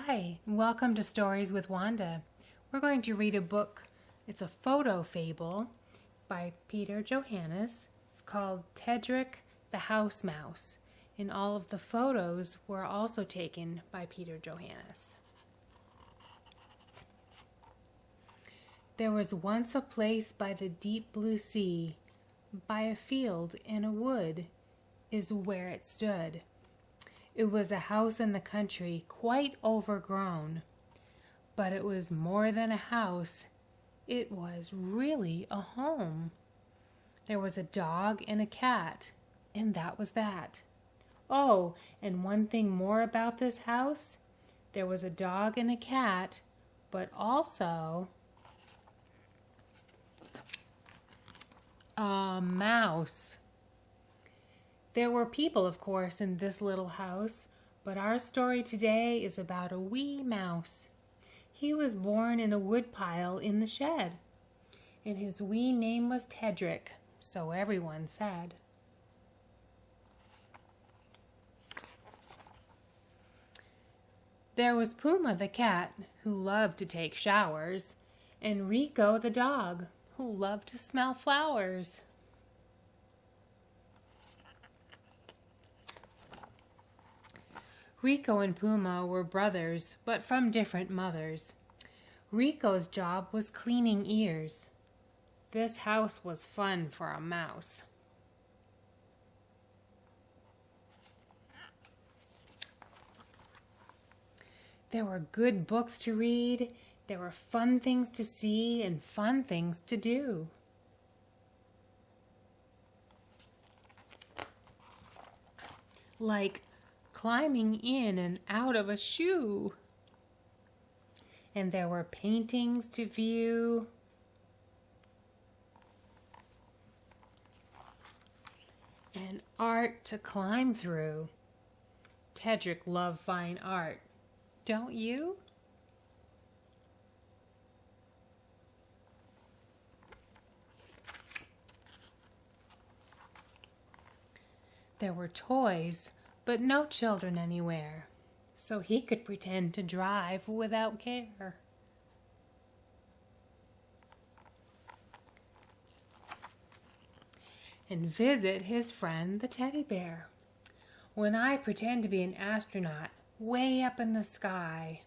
Hi, welcome to Stories with Wanda. We're going to read a book. It's a photo fable by Peter Johannes. It's called Tedric The House Mouse, and all of the photos were also taken by Peter Johannes. There was once a place by the deep blue sea, by a field and a wood is where it stood. It was a house in the country, quite overgrown. But it was more than a house. It was really a home. There was a dog and a cat, and that was that. Oh, and one thing more about this house. There was a dog and a cat, but also a mouse. There were people, of course, in this little house, but our story today is about a wee mouse. He was born in a woodpile in the shed, and his wee name was Tedric, so everyone said. There was Puma the cat, who loved to take showers, and Rico the dog, who loved to smell flowers. Rico and Puma were brothers, but from different mothers. Rico's job was cleaning ears. This house was fun for a mouse. There were good books to read. There were fun things to see and fun things to do. Like climbing in and out of a shoe. And there were paintings to view. And art to climb through. Tedric loved fine art, don't you? There were toys, but no children anywhere, so he could pretend to drive without care. And visit his friend the teddy bear. When I pretend to be an astronaut way up in the sky.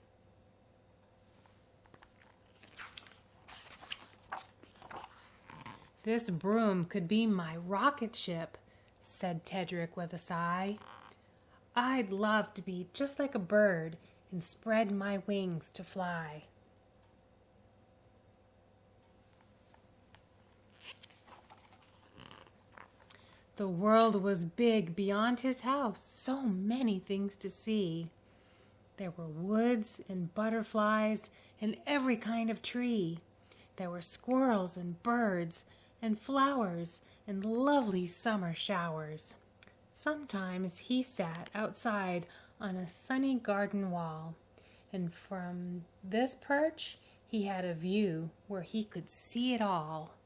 This broom could be my rocket ship, said Tedric with a sigh. I'd love to be just like a bird and spread my wings to fly. The world was big beyond his house, so many things to see. There were woods and butterflies and every kind of tree. There were squirrels and birds and flowers and lovely summer showers. Sometimes he sat outside on a sunny garden wall, and from this perch he had a view where he could see it all.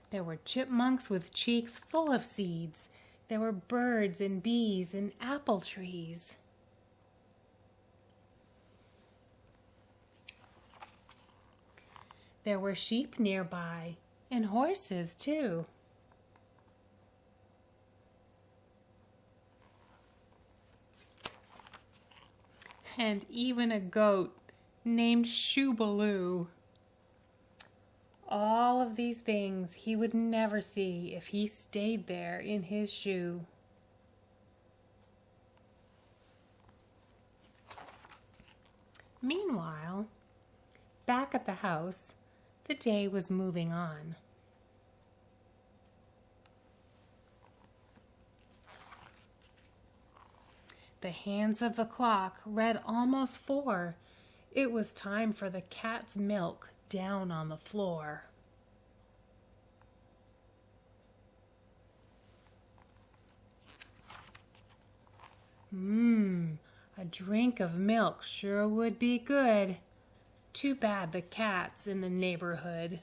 There were chipmunks with cheeks full of seeds. There were birds and bees and apple trees. There were sheep nearby, and horses too. And even a goat named Shoobaloo. All of these things he would never see if he stayed there in his shoe. Meanwhile, back at the house, the day was moving on. The hands of the clock read almost 4. It was time for the cat's milk down on the floor. A drink of milk sure would be good. Too bad the cat's in the neighborhood.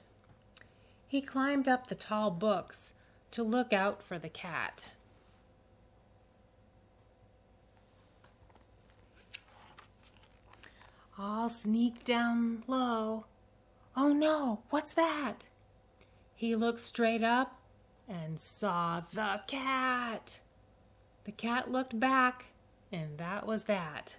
He climbed up the tall books to look out for the cat. I'll sneak down low. Oh no, what's that? He looked straight up and saw the cat. The cat looked back, and that was that.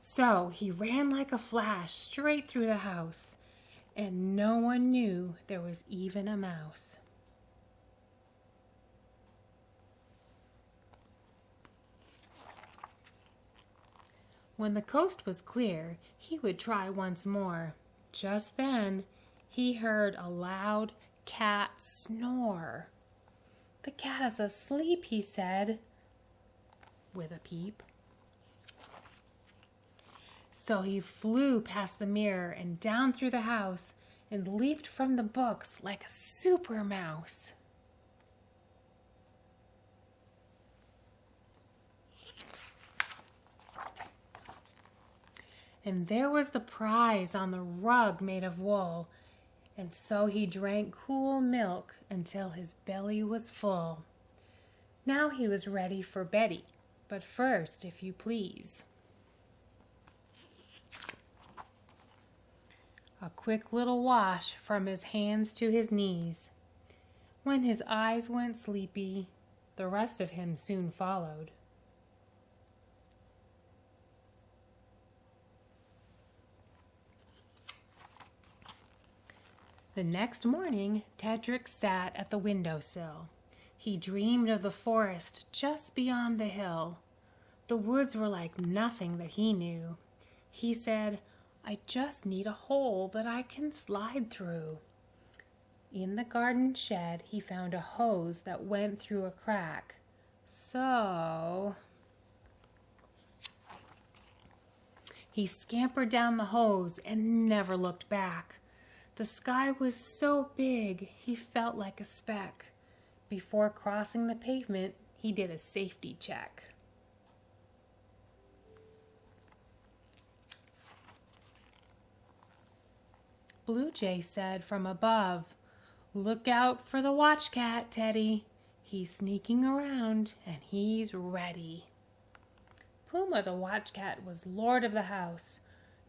So he ran like a flash straight through the house, and no one knew there was even a mouse. When the coast was clear, he would try once more. Just then, he heard a loud cat snore. "The cat is asleep," he said, with a peep. So he flew past the mirror and down through the house and leaped from the books like a super mouse. And there was the prize on the rug made of wool, and so he drank cool milk until his belly was full. Now he was ready for Betty, but first, if you please, a quick little wash from his hands to his knees. When his eyes went sleepy, the rest of him soon followed. The next morning, Tedric sat at the windowsill. He dreamed of the forest just beyond the hill. The woods were like nothing that he knew. He said, "I just need a hole that I can slide through." In the garden shed, he found a hose that went through a crack. So he scampered down the hose and never looked back. The sky was so big, he felt like a speck. Before crossing the pavement, he did a safety check. Blue Jay said from above, "Look out for the watch cat, Teddy. He's sneaking around and he's ready." Puma the watch cat was lord of the house.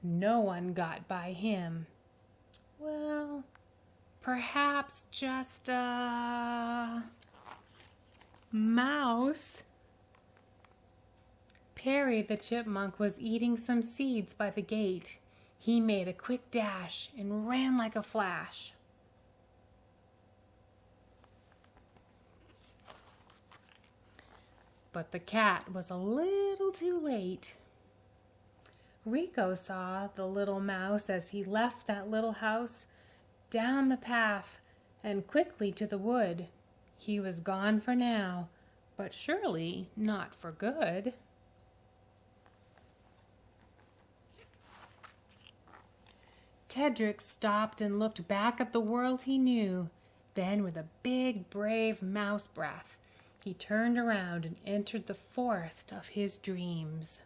No one got by him. Well, perhaps just a mouse. Perry the chipmunk was eating some seeds by the gate. He made a quick dash and ran like a flash. But the cat was a little too late. Rico saw the little mouse as he left that little house, down the path, and quickly to the wood. He was gone for now, but surely not for good. Tedric stopped and looked back at the world he knew. Then, with a big, brave mouse breath, he turned around and entered the forest of his dreams.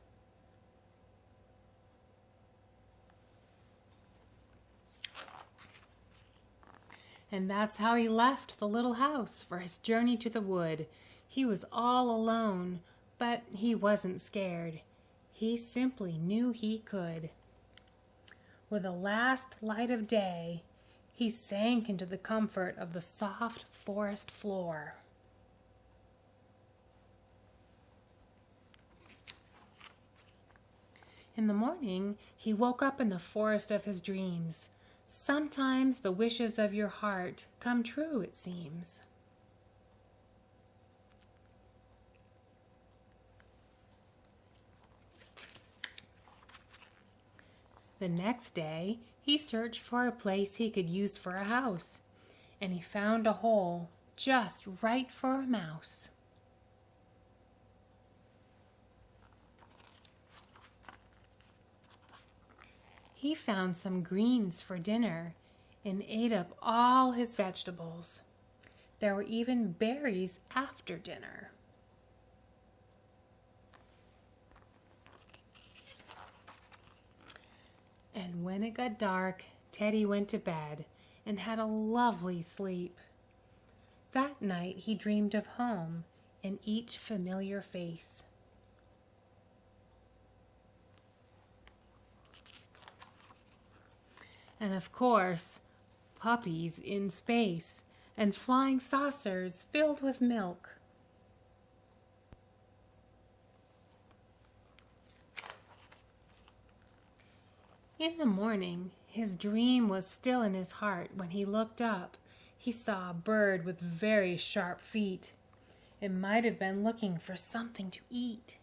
And that's how he left the little house for his journey to the wood. He was all alone, but he wasn't scared. He simply knew he could. With the last light of day, he sank into the comfort of the soft forest floor. In the morning, he woke up in the forest of his dreams. Sometimes the wishes of your heart come true, it seems. The next day, he searched for a place he could use for a house, and he found a hole just right for a mouse. He found some greens for dinner and ate up all his vegetables. There were even berries after dinner. And when it got dark, Teddy went to bed and had a lovely sleep. That night he dreamed of home in each familiar face. And of course, puppies in space and flying saucers filled with milk. In the morning, his dream was still in his heart. When he looked up, he saw a bird with very sharp feet. It might have been looking for something to eat.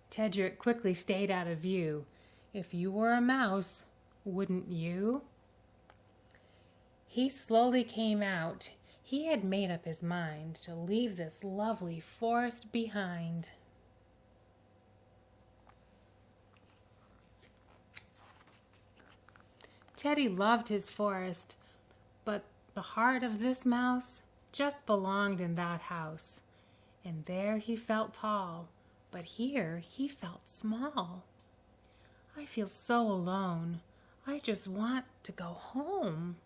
Tedric quickly stayed out of view. If you were a mouse, wouldn't you? He slowly came out. He had made up his mind to leave this lovely forest behind. Teddy loved his forest, but the heart of this mouse just belonged in that house. And there he felt tall, but here he felt small. I feel so alone. I just want to go home.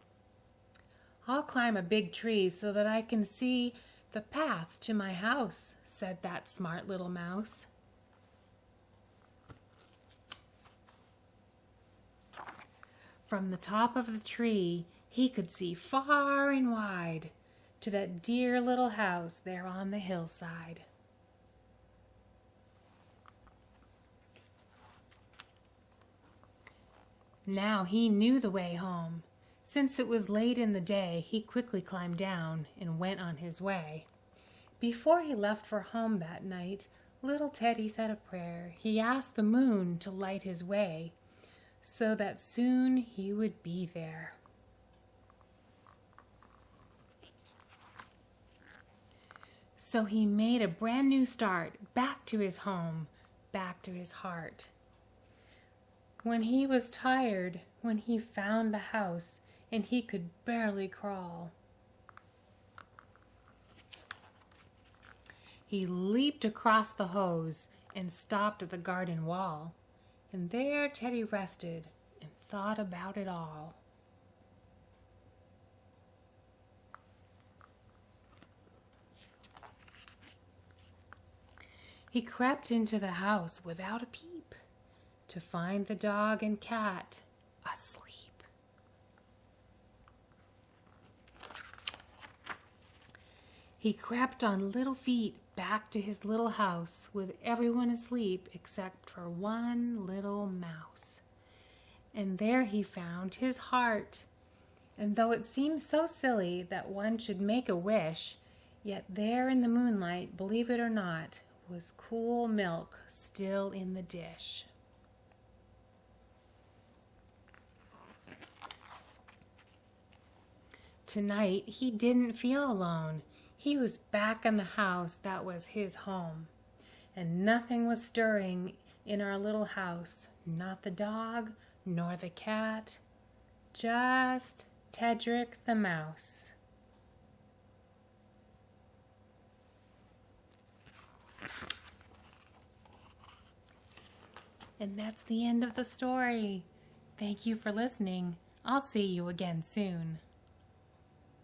I'll climb a big tree so that I can see the path to my house, said that smart little mouse. From the top of the tree, he could see far and wide to that dear little house there on the hillside. Now he knew the way home. Since it was late in the day, he quickly climbed down and went on his way. Before he left for home that night, little Teddy said a prayer. He asked the moon to light his way, so that soon he would be there. So he made a brand new start, back to his home, back to his heart. When he was tired, when he found the house and he could barely crawl, he leaped across the hose and stopped at the garden wall. And there Teddy rested and thought about it all. He crept into the house without a peep to find the dog and cat asleep. He crept on little feet back to his little house with everyone asleep except for one little mouse. And there he found his heart. And though it seemed so silly that one should make a wish, yet there in the moonlight, believe it or not, was cool milk still in the dish. Tonight he didn't feel alone. He was back in the house that was his home. And nothing was stirring in our little house. Not the dog, nor the cat. Just Tedric the mouse. And that's the end of the story. Thank you for listening. I'll see you again soon.